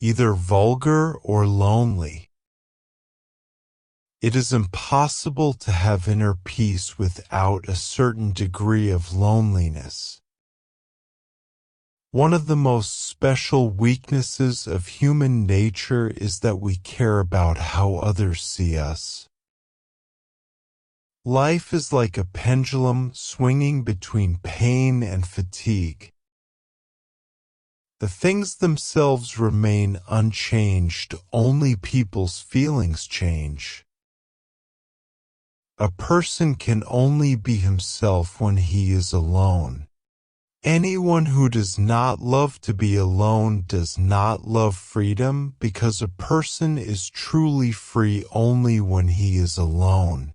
either vulgar or lonely. It is impossible to have inner peace without a certain degree of loneliness. One of the most special weaknesses of human nature is that we care about how others see us. Life is like a pendulum swinging between pain and fatigue. The things themselves remain unchanged, only people's feelings change. A person can only be himself when he is alone. Anyone who does not love to be alone does not love freedom, because a person is truly free only when he is alone.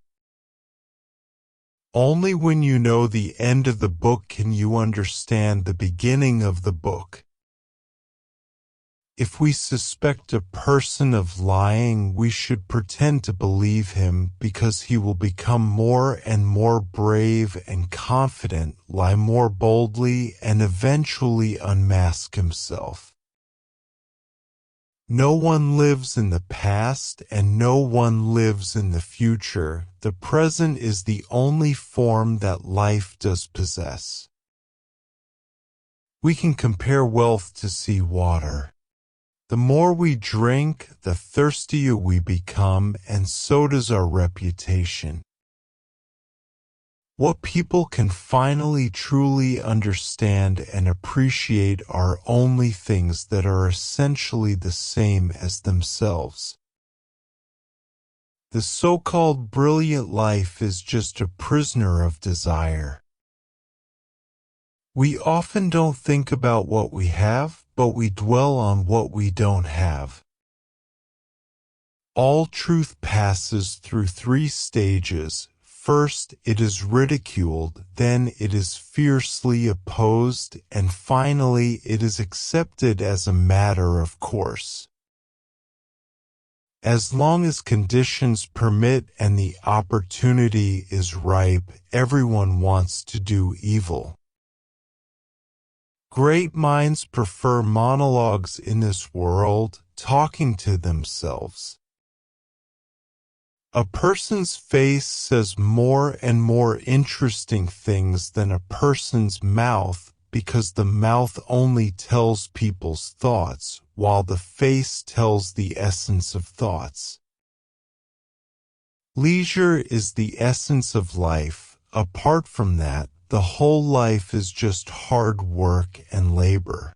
Only when you know the end of the book can you understand the beginning of the book. If we suspect a person of lying, we should pretend to believe him, because he will become more and more brave and confident, lie more boldly, and eventually unmask himself. No one lives in the past and no one lives in the future. The present is the only form that life does possess. We can compare wealth to sea water. The more we drink, the thirstier we become, and so does our reputation. What people can finally truly understand and appreciate are only things that are essentially the same as themselves. The so-called brilliant life is just a prisoner of desire. We often don't think about what we have, but we dwell on what we don't have. All truth passes through 3 stages. First, it is ridiculed, then it is fiercely opposed, and finally it is accepted as a matter of course. As long as conditions permit and the opportunity is ripe, everyone wants to do evil. Great minds prefer monologues in this world, talking to themselves. A person's face says more and more interesting things than a person's mouth, because the mouth only tells people's thoughts, while the face tells the essence of thoughts. Leisure is the essence of life. Apart from that, the whole life is just hard work and labor.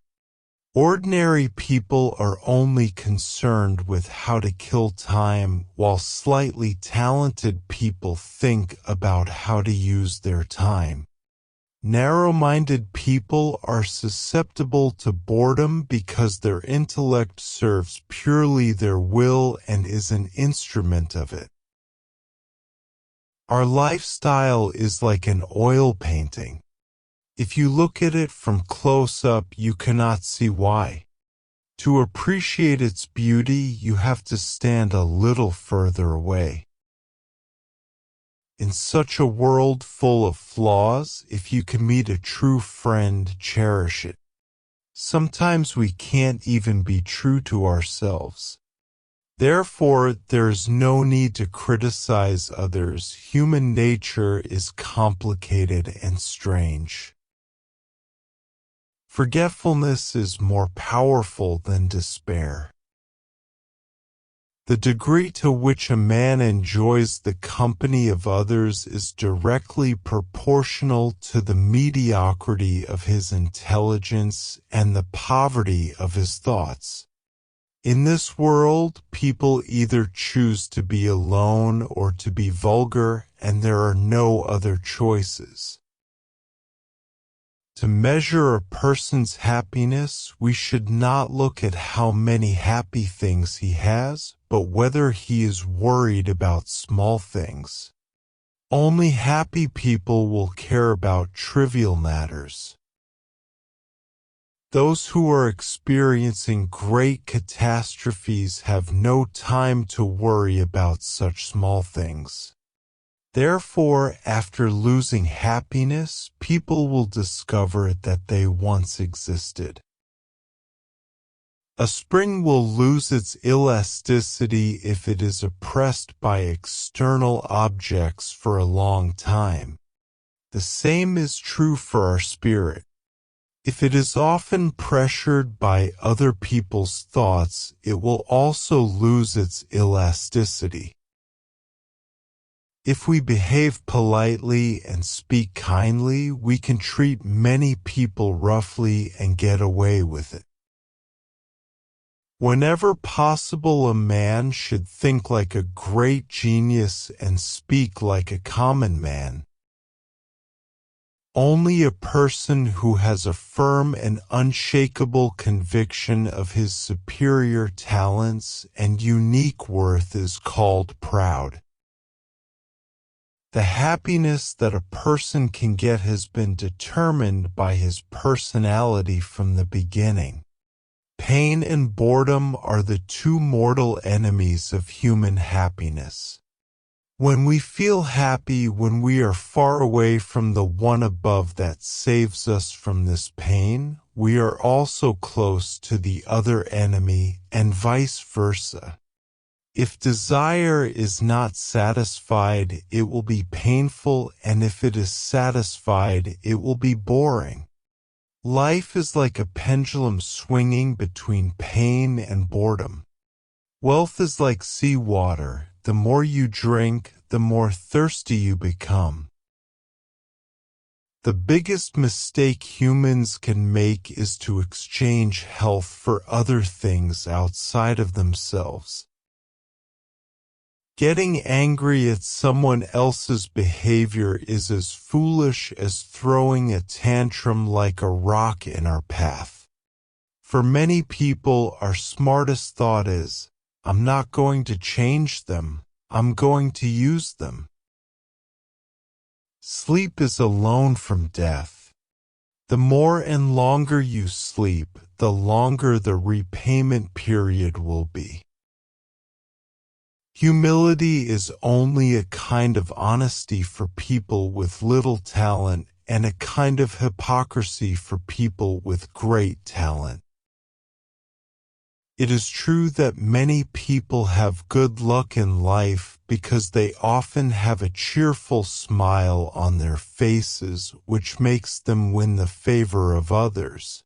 Ordinary people are only concerned with how to kill time, while slightly talented people think about how to use their time. Narrow-minded people are susceptible to boredom because their intellect serves purely their will and is an instrument of it. Our lifestyle is like an oil painting. If you look at it from close up, you cannot see why. To appreciate its beauty, you have to stand a little further away. In such a world full of flaws, if you can meet a true friend, cherish it. Sometimes we can't even be true to ourselves. Therefore, there is no need to criticize others. Human nature is complicated and strange. Forgetfulness is more powerful than despair. The degree to which a man enjoys the company of others is directly proportional to the mediocrity of his intelligence and the poverty of his thoughts. In this world, people either choose to be alone or to be vulgar, and there are no other choices. To measure a person's happiness, we should not look at how many happy things he has, but whether he is worried about small things. Only happy people will care about trivial matters. Those who are experiencing great catastrophes have no time to worry about such small things. Therefore, after losing happiness, people will discover that they once existed. A spring will lose its elasticity if it is oppressed by external objects for a long time. The same is true for our spirit. If it is often pressured by other people's thoughts, it will also lose its elasticity. If we behave politely and speak kindly, we can treat many people roughly and get away with it. Whenever possible, a man should think like a great genius and speak like a common man. Only a person who has a firm and unshakable conviction of his superior talents and unique worth is called proud. The happiness that a person can get has been determined by his personality from the beginning. Pain and boredom are the two mortal enemies of human happiness. When we feel happy when we are far away from the one above that saves us from this pain, we are also close to the other enemy, and vice versa. If desire is not satisfied, it will be painful, and if it is satisfied, it will be boring. Life is like a pendulum swinging between pain and boredom. Wealth is like seawater. The more you drink, the more thirsty you become. The biggest mistake humans can make is to exchange health for other things outside of themselves. Getting angry at someone else's behavior is as foolish as throwing a tantrum like a rock in our path. For many people, our smartest thought is, I'm not going to change them, I'm going to use them. Sleep is a loan from death. The more and longer you sleep, the longer the repayment period will be. Humility is only a kind of honesty for people with little talent and a kind of hypocrisy for people with great talent. It is true that many people have good luck in life because they often have a cheerful smile on their faces, which makes them win the favor of others.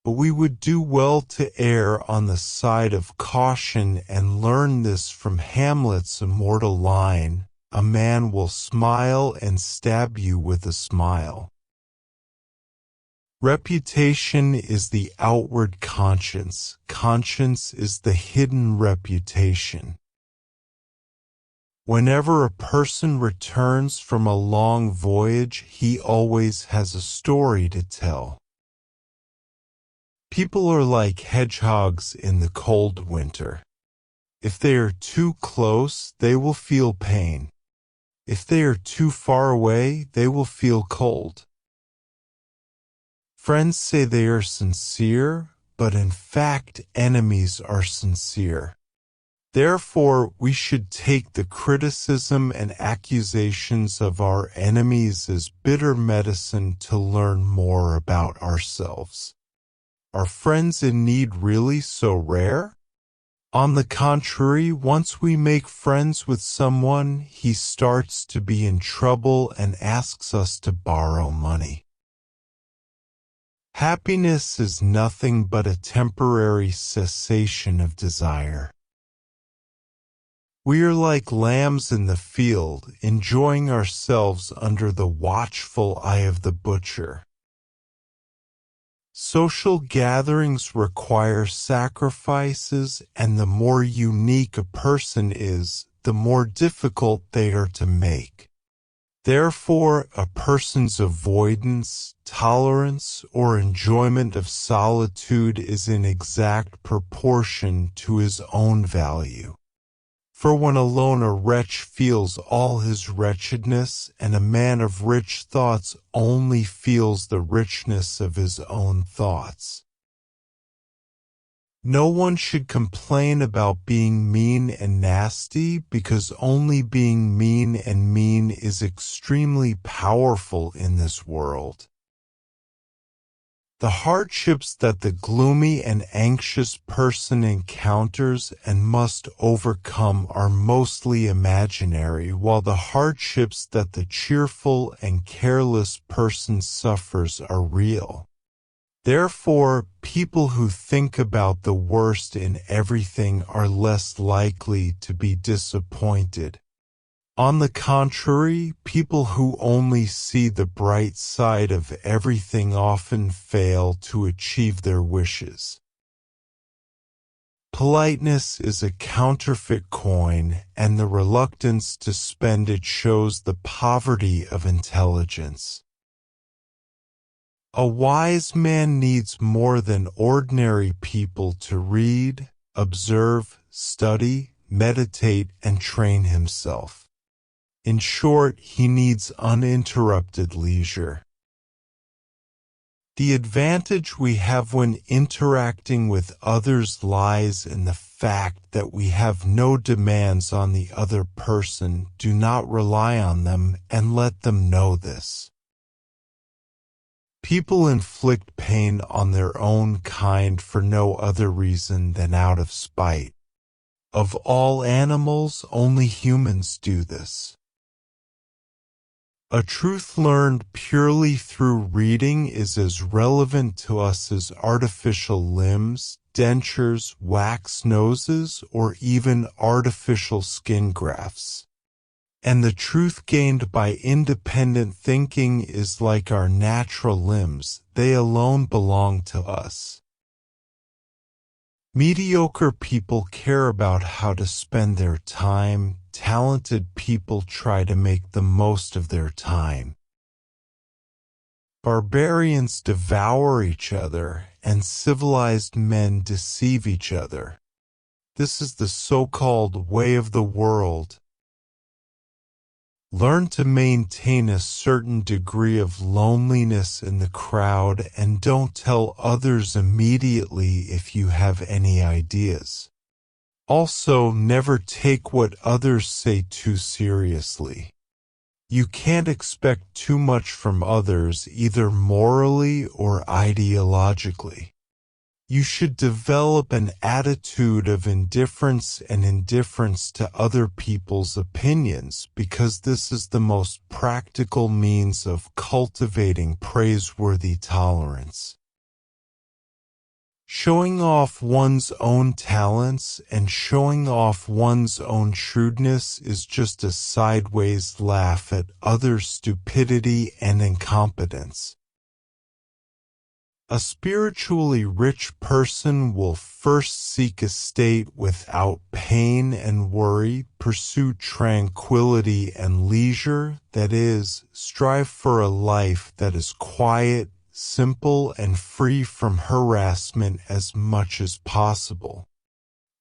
But we would do well to err on the side of caution and learn this from Hamlet's immortal line, "A man will smile and stab you with a smile." Reputation is the outward conscience. Conscience is the hidden reputation. Whenever a person returns from a long voyage, he always has a story to tell. People are like hedgehogs in the cold winter. If they are too close, they will feel pain. If they are too far away, they will feel cold. Friends say they are sincere, but in fact enemies are sincere. Therefore, we should take the criticism and accusations of our enemies as bitter medicine to learn more about ourselves. Are friends in need really so rare? On the contrary, once we make friends with someone, he starts to be in trouble and asks us to borrow money. Happiness is nothing but a temporary cessation of desire. We are like lambs in the field, enjoying ourselves under the watchful eye of the butcher. Social gatherings require sacrifices, and the more unique a person is, the more difficult they are to make. Therefore, a person's avoidance, tolerance, or enjoyment of solitude is in exact proportion to his own value. For when alone a wretch feels all his wretchedness, and a man of rich thoughts only feels the richness of his own thoughts. No one should complain about being mean and nasty, because only being mean and mean is extremely powerful in this world. The hardships that the gloomy and anxious person encounters and must overcome are mostly imaginary, while the hardships that the cheerful and careless person suffers are real. Therefore, people who think about the worst in everything are less likely to be disappointed. On the contrary, people who only see the bright side of everything often fail to achieve their wishes. Politeness is a counterfeit coin, and the reluctance to spend it shows the poverty of intelligence. A wise man needs more than ordinary people to read, observe, study, meditate, and train himself. In short, he needs uninterrupted leisure. The advantage we have when interacting with others lies in the fact that we have no demands on the other person. Do not rely on them and let them know this. People inflict pain on their own kind for no other reason than out of spite. Of all animals, only humans do this. A truth learned purely through reading is as relevant to us as artificial limbs, dentures, wax noses, or even artificial skin grafts. And the truth gained by independent thinking is like our natural limbs, they alone belong to us. Mediocre people care about how to spend their time. Talented people try to make the most of their time. Barbarians devour each other, and civilized men deceive each other. This is the so-called way of the world. Learn to maintain a certain degree of loneliness in the crowd and don't tell others immediately if you have any ideas. Also, never take what others say too seriously. You can't expect too much from others either morally or ideologically. You should develop an attitude of indifference and indifference to other people's opinions because this is the most practical means of cultivating praiseworthy tolerance. Showing off one's own talents and showing off one's own shrewdness is just a sideways laugh at others' stupidity and incompetence. A spiritually rich person will first seek a state without pain and worry, pursue tranquility and leisure, that is, strive for a life that is quiet, simple, and free from harassment as much as possible.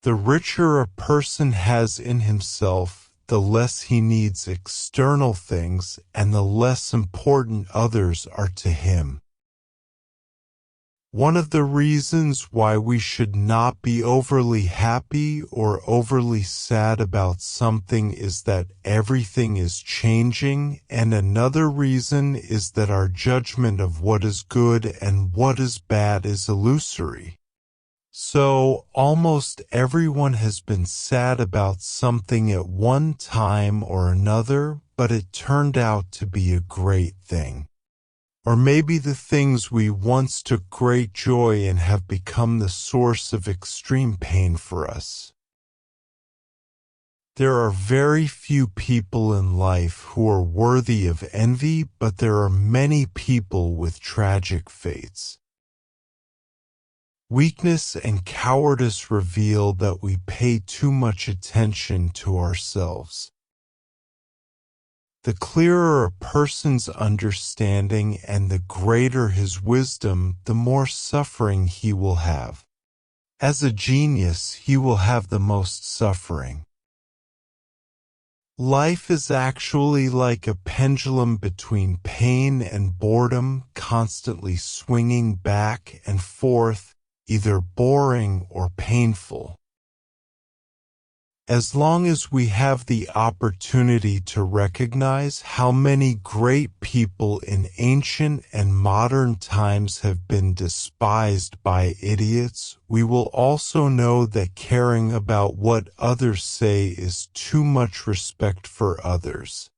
The richer a person has in himself, the less he needs external things and the less important others are to him. One of the reasons why we should not be overly happy or overly sad about something is that everything is changing, and another reason is that our judgment of what is good and what is bad is illusory. So, almost everyone has been sad about something at one time or another, but it turned out to be a great thing. Or maybe the things we once took great joy in have become the source of extreme pain for us. There are very few people in life who are worthy of envy, but there are many people with tragic fates. Weakness and cowardice reveal that we pay too much attention to ourselves. The clearer a person's understanding and the greater his wisdom, the more suffering he will have. As a genius, he will have the most suffering. Life is actually like a pendulum between pain and boredom, constantly swinging back and forth, either boring or painful. As long as we have the opportunity to recognize how many great people in ancient and modern times have been despised by idiots, we will also know that caring about what others say is too much respect for others.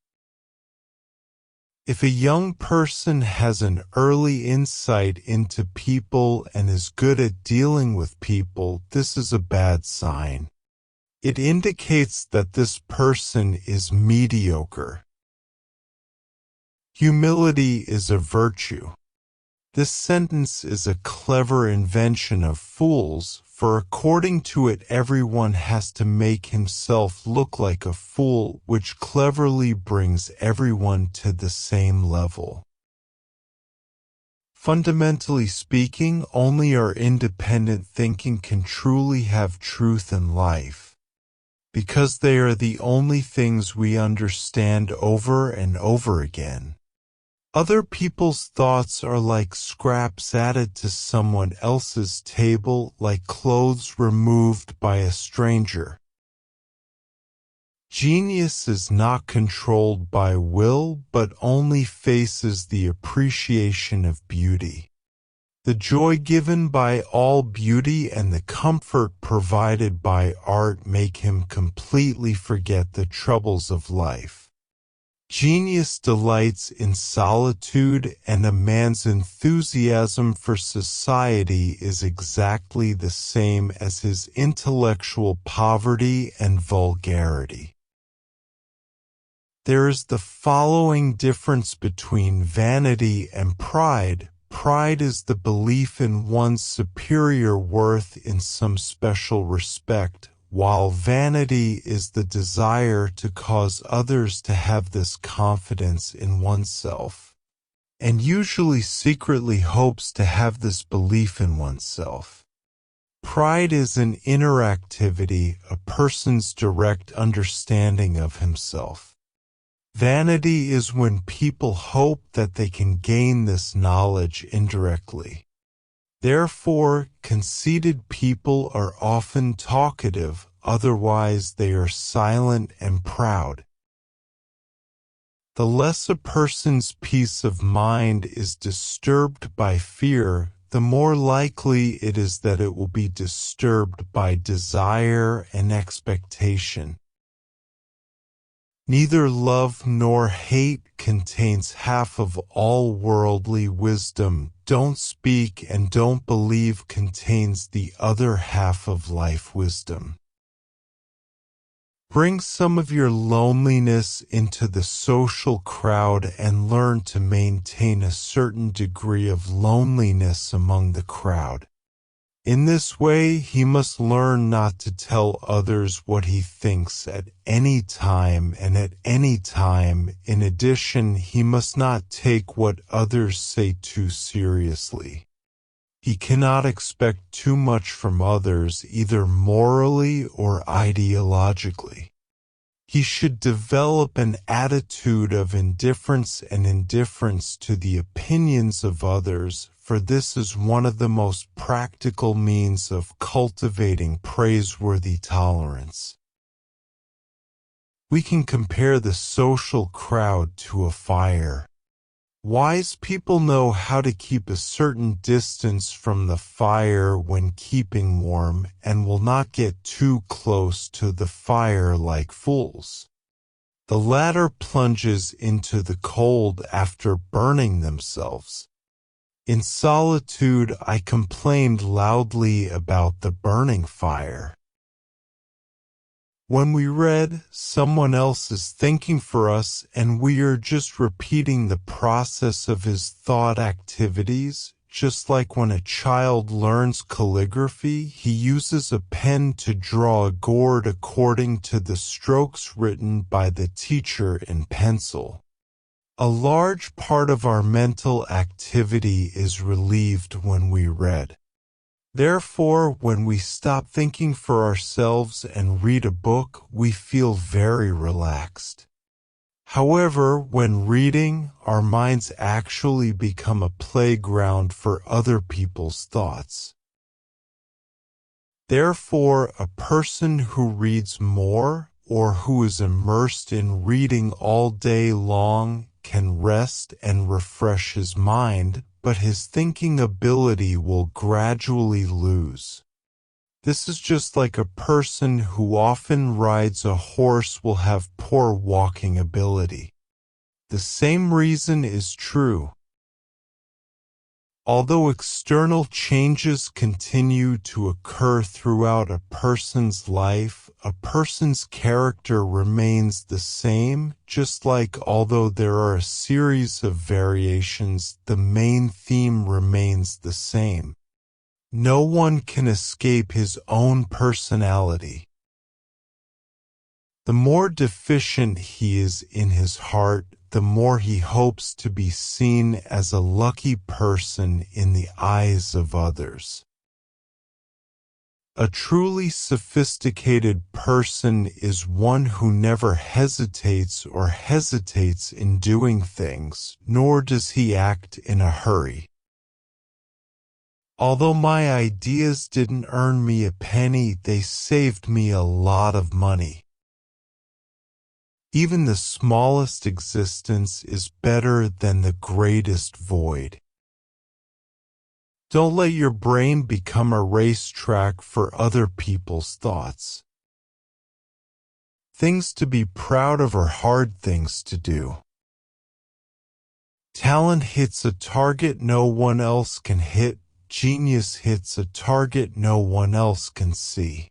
If a young person has an early insight into people and is good at dealing with people, this is a bad sign. It indicates that this person is mediocre. Humility is a virtue. This sentence is a clever invention of fools, for according to it everyone has to make himself look like a fool, which cleverly brings everyone to the same level. Fundamentally speaking, only our independent thinking can truly have truth in life, because they are the only things we understand over and over again. Other people's thoughts are like scraps added to someone else's table, like clothes removed by a stranger. Genius is not controlled by will, but only faces the appreciation of beauty. The joy given by all beauty and the comfort provided by art make him completely forget the troubles of life. Genius delights in solitude, and a man's enthusiasm for society is exactly the same as his intellectual poverty and vulgarity. There is the following difference between vanity and pride. Pride is the belief in one's superior worth in some special respect, while vanity is the desire to cause others to have this confidence in oneself, and usually secretly hopes to have this belief in oneself. Pride is an inner activity, a person's direct understanding of himself. Vanity is when people hope that they can gain this knowledge indirectly. Therefore, conceited people are often talkative, otherwise they are silent and proud. The less a person's peace of mind is disturbed by fear, the more likely it is that it will be disturbed by desire and expectation. Neither love nor hate contains half of all worldly wisdom. Don't speak and don't believe contains the other half of life wisdom. Bring some of your loneliness into the social crowd and learn to maintain a certain degree of loneliness among the crowd. In this way, he must learn not to tell others what he thinks at any time and at any time. In addition, he must not take what others say too seriously. He cannot expect too much from others, either morally or ideologically. He should develop an attitude of indifference to the opinions of others, for this is one of the most practical means of cultivating praiseworthy tolerance. We can compare the social crowd to a fire. Wise people know how to keep a certain distance from the fire when keeping warm, and will not get too close to the fire like fools. The latter plunges into the cold after burning themselves. In solitude I complained loudly about the burning fire. When we read, someone else is thinking for us and we are just repeating the process of his thought activities, just like when a child learns calligraphy, he uses a pen to draw a gourd according to the strokes written by the teacher in pencil. A large part of our mental activity is relieved when we read. Therefore, when we stop thinking for ourselves and read a book, we feel very relaxed. However, when reading, our minds actually become a playground for other people's thoughts. Therefore, a person who reads more or who is immersed in reading all day long can rest and refresh his mind, but his thinking ability will gradually lose. This is just like a person who often rides a horse will have poor walking ability. The same reason is true. Although external changes continue to occur throughout a person's life, a person's character remains the same, just like although there are a series of variations, the main theme remains the same. No one can escape his own personality. The more deficient he is in his heart, the more he hopes to be seen as a lucky person in the eyes of others. A truly sophisticated person is one who never hesitates in doing things, nor does he act in a hurry. Although my ideas didn't earn me a penny, they saved me a lot of money. Even the smallest existence is better than the greatest void. Don't let your brain become a racetrack for other people's thoughts. Things to be proud of are hard things to do. Talent hits a target no one else can hit. Genius hits a target no one else can see.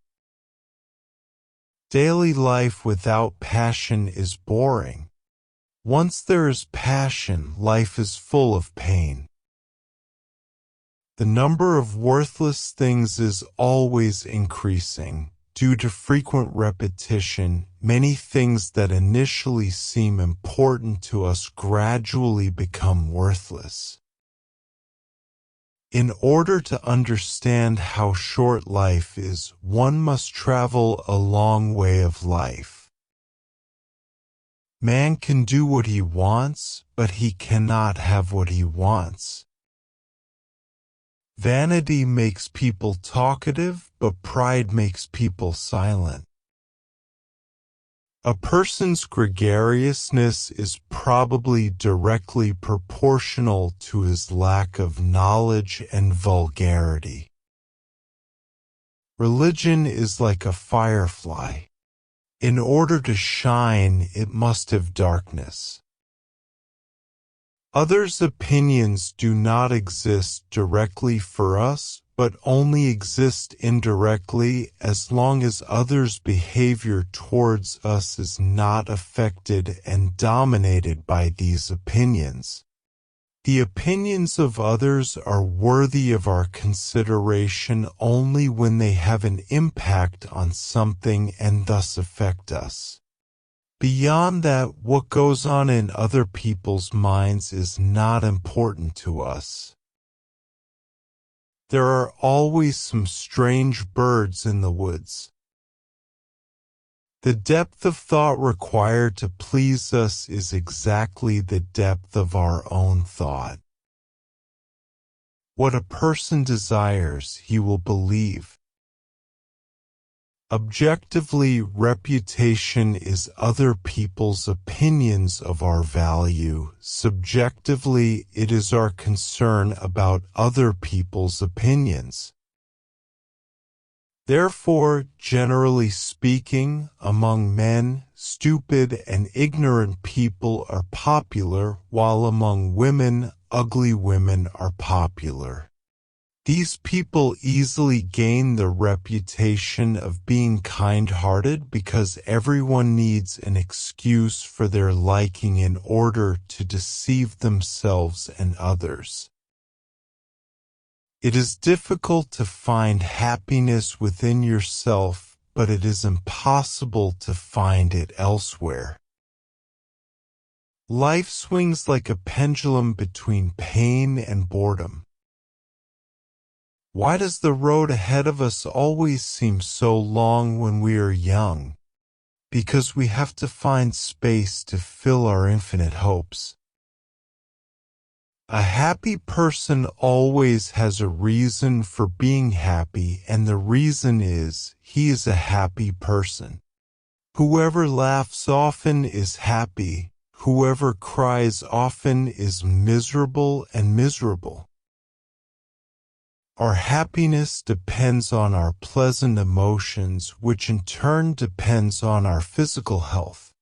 Daily life without passion is boring. Once there is passion, life is full of pain. The number of worthless things is always increasing. Due to frequent repetition, many things that initially seem important to us gradually become worthless. In order to understand how short life is, one must travel a long way of life. Man can do what he wants, but he cannot have what he wants. Vanity makes people talkative, but pride makes people silent. A person's gregariousness is probably directly proportional to his lack of knowledge and vulgarity. Religion is like a firefly. In order to shine, it must have darkness. Others' opinions do not exist directly for us, but only exist indirectly as long as others' behavior towards us is not affected and dominated by these opinions. The opinions of others are worthy of our consideration only when they have an impact on something and thus affect us. Beyond that, what goes on in other people's minds is not important to us. There are always some strange birds in the woods. The depth of thought required to please us is exactly the depth of our own thought. What a person desires, he will believe. Objectively, reputation is other people's opinions of our value. Subjectively, it is our concern about other people's opinions. Therefore, generally speaking, among men, stupid and ignorant people are popular, while among women, ugly women are popular. These people easily gain the reputation of being kind-hearted because everyone needs an excuse for their liking in order to deceive themselves and others. It is difficult to find happiness within yourself, but it is impossible to find it elsewhere. Life swings like a pendulum between pain and boredom. Why does the road ahead of us always seem so long when we are young? Because we have to find space to fill our infinite hopes. A happy person always has a reason for being happy, and the reason is he is a happy person. Whoever laughs often is happy, whoever cries often is miserable and miserable. Our happiness depends on our pleasant emotions, which in turn depends on our physical health.